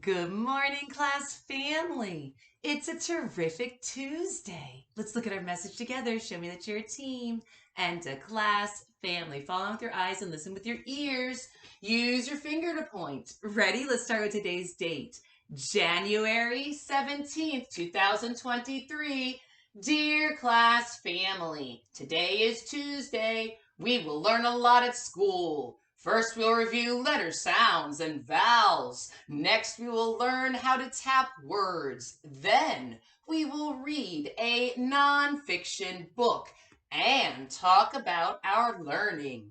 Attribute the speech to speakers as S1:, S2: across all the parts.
S1: Good morning, class family. It's a terrific Tuesday. Let's look at our message together. Show me that you're a team and a class family. Follow with your eyes and listen with your ears. Use your finger to point. Ready? Let's start with today's date. January 17th, 2023. Dear class family, today is Tuesday. We will learn a lot at school. First, we'll review letter sounds and vowels. Next, we will learn how to tap words. Then, we will read a nonfiction book and talk about our learning.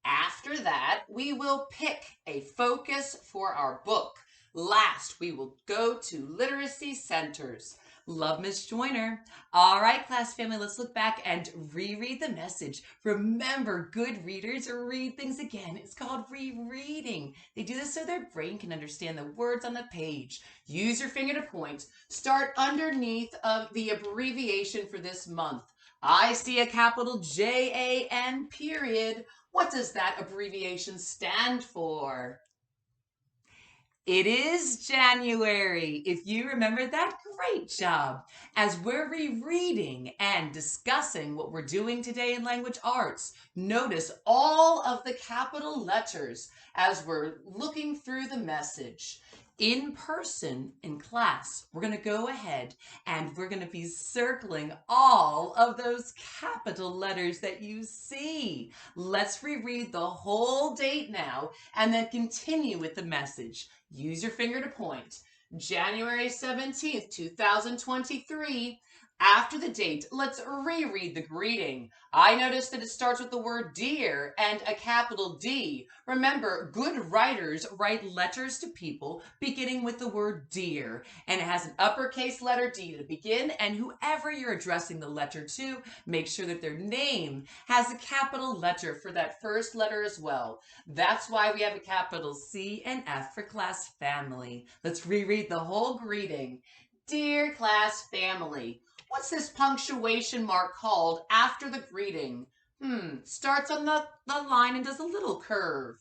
S1: After that, we will pick a focus for our book. Last, we will go to literacy centers. Love, Miss Joyner. All right, class family, let's look back and reread the message. Remember, good readers read things again. It's called rereading. They do this so their brain can understand the words on the page. Use your finger to point. Start underneath of the abbreviation for this month. I see a capital JAN period. What does that abbreviation stand for? It is January. If you remember that, great job. As we're rereading and discussing what we're doing today in language arts, notice all of the capital letters as we're looking through the message. In person, in class, we're going to go ahead and we're going to be circling all of those capital letters that you see. Let's reread the whole date now and then continue with the message. Use your finger to point. January 17th, 2023. After the date, let's reread the greeting. I noticed that it starts with the word dear and a capital D. Remember, good writers write letters to people beginning with the word dear, and it has an uppercase letter D to begin, and whoever you're addressing the letter to, make sure that their name has a capital letter for that first letter as well. That's why we have a capital C and F for class family. Let's reread the whole greeting. Dear class family, what's this punctuation mark called after the greeting? Starts on the line and does a little curve.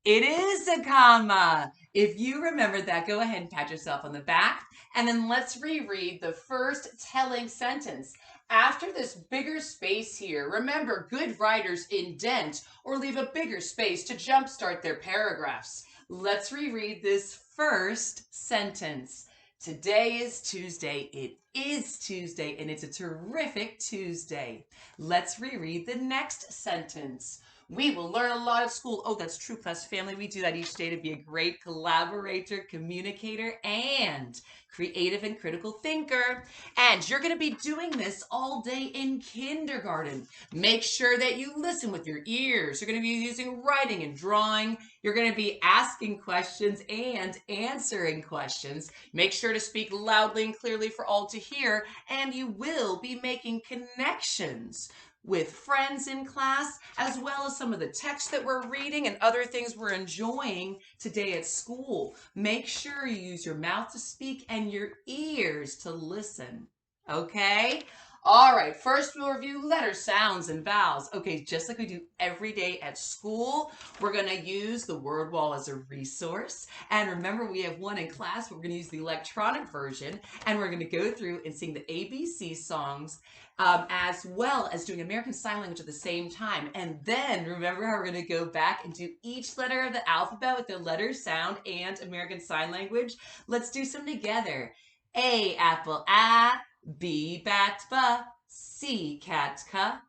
S1: It is a comma. If you remember that, go ahead and pat yourself on the back. And then let's reread the first telling sentence. After this bigger space here, remember, good writers indent or leave a bigger space to jumpstart their paragraphs. Let's reread this first sentence. Today is Tuesday. It is Tuesday, and it's a terrific Tuesday. Let's reread the next sentence. We will learn a lot at school. Oh, that's true, class family. We do that each day to be a great collaborator, communicator, and creative and critical thinker. And you're going to be doing this all day in kindergarten. Make sure that you listen with your ears. You're going to be using writing and drawing. You're going to be asking questions and answering questions. Make sure to speak loudly and clearly for all to hear, and you will be making connections with friends in class, as well as some of the text that we're reading and other things we're enjoying today at school. Make sure you use your mouth to speak and your ears to listen. Okay? All right, first we'll review letter sounds and vowels. Okay, just like we do every day at school, we're going to use the word wall as a resource. And remember, we have one in class. We're going to use the electronic version, and we're going to go through and sing the ABC songs as well as doing American Sign Language at the same time. And then remember how we're going to go back and do each letter of the alphabet with the letter, sound, and American Sign Language. Let's do some together. A, apple, A. B, bat, ba. C, cat, ka.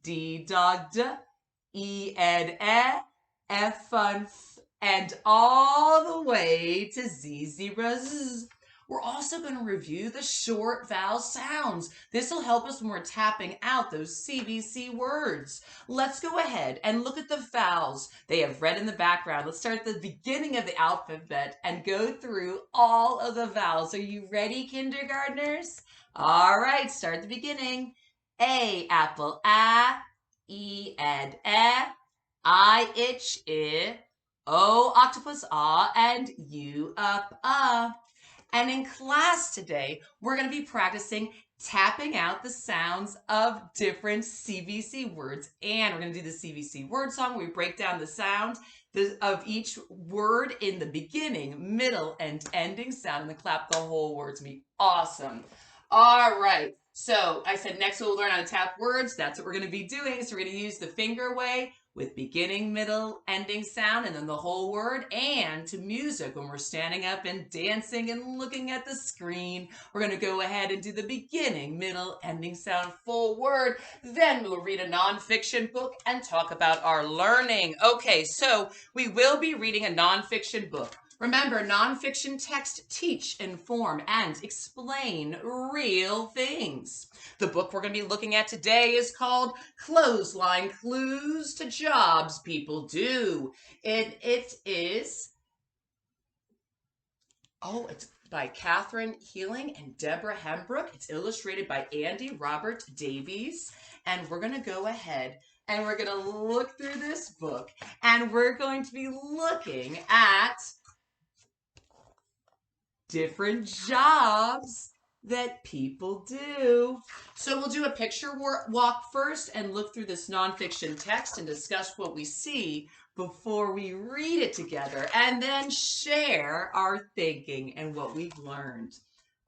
S1: D, dog, d. E, ed, e. F, fun, f. And all the way to Z, zebra, z. We're also going to review the short vowel sounds. This will help us when we're tapping out those CVC words. Let's go ahead and look at the vowels. They have red in the background. Let's start at the beginning of the alphabet and go through all of the vowels. Are you ready, kindergartners? All right, start at the beginning. A, apple, A. E, ed, e. I, itch, I. O, octopus, ah. And U, up, And in class today, we're going to be practicing tapping out the sounds of different CVC words. And we're going to do the CVC word song where we break down the sound of each word in the beginning, middle, and ending sound, and then clap the whole word to me. Awesome. All right. So I said next we'll learn how to tap words. That's what we're going to be doing. So we're going to use the finger way with beginning, middle, ending sound, and then the whole word, and to music when we're standing up and dancing and looking at the screen. We're going to go ahead and do the beginning, middle, ending sound, full word. Then we'll read a nonfiction book and talk about our learning. Okay, so we will be reading a nonfiction book. Remember, nonfiction texts teach, inform, and explain real things. The book we're going to be looking at today is called Clothesline Clues to Jobs People Do. It is, it's by Catherine Healing and Deborah Hembrook. It's illustrated by Andy Robert Davies. And we're going to go ahead and we're going to look through this book. And we're going to be looking at different jobs that people do. So we'll do a picture walk first and look through this nonfiction text and discuss what we see before we read it together, and then share our thinking and what we've learned.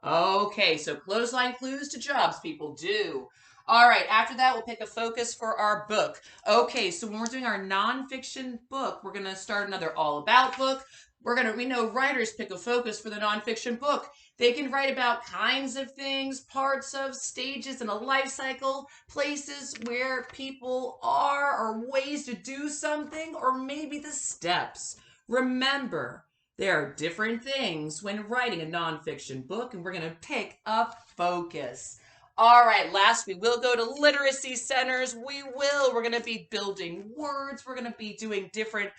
S1: Okay, so clothesline clues to jobs people do. All right, after that, we'll pick a focus for our book. Okay, so when we're doing our nonfiction book, we're going to start another all about book. We know writers pick a focus for the nonfiction book. They can write about kinds of things, parts of, stages in a life cycle, places where people are, or ways to do something, or maybe the steps. Remember, there are different things when writing a nonfiction book, and we're going to pick a focus. All right, last we will go to literacy centers. We're going to be building words. We're going to be doing different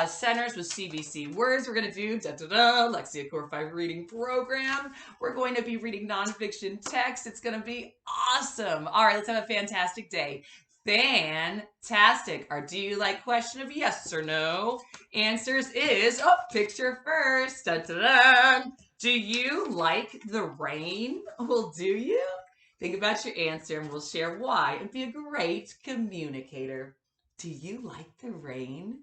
S1: centers with CVC words. We're going to do Lexia Core 5 reading program. We're going to be reading nonfiction text. It's going to be awesome. All right, let's have a fantastic day. Fantastic. Or do you like question of yes or no? Answers is, picture first. Dun-dun-dun. Do you like the rain? Well, do you? Think about your answer and we'll share why and be a great communicator. Do you like the rain?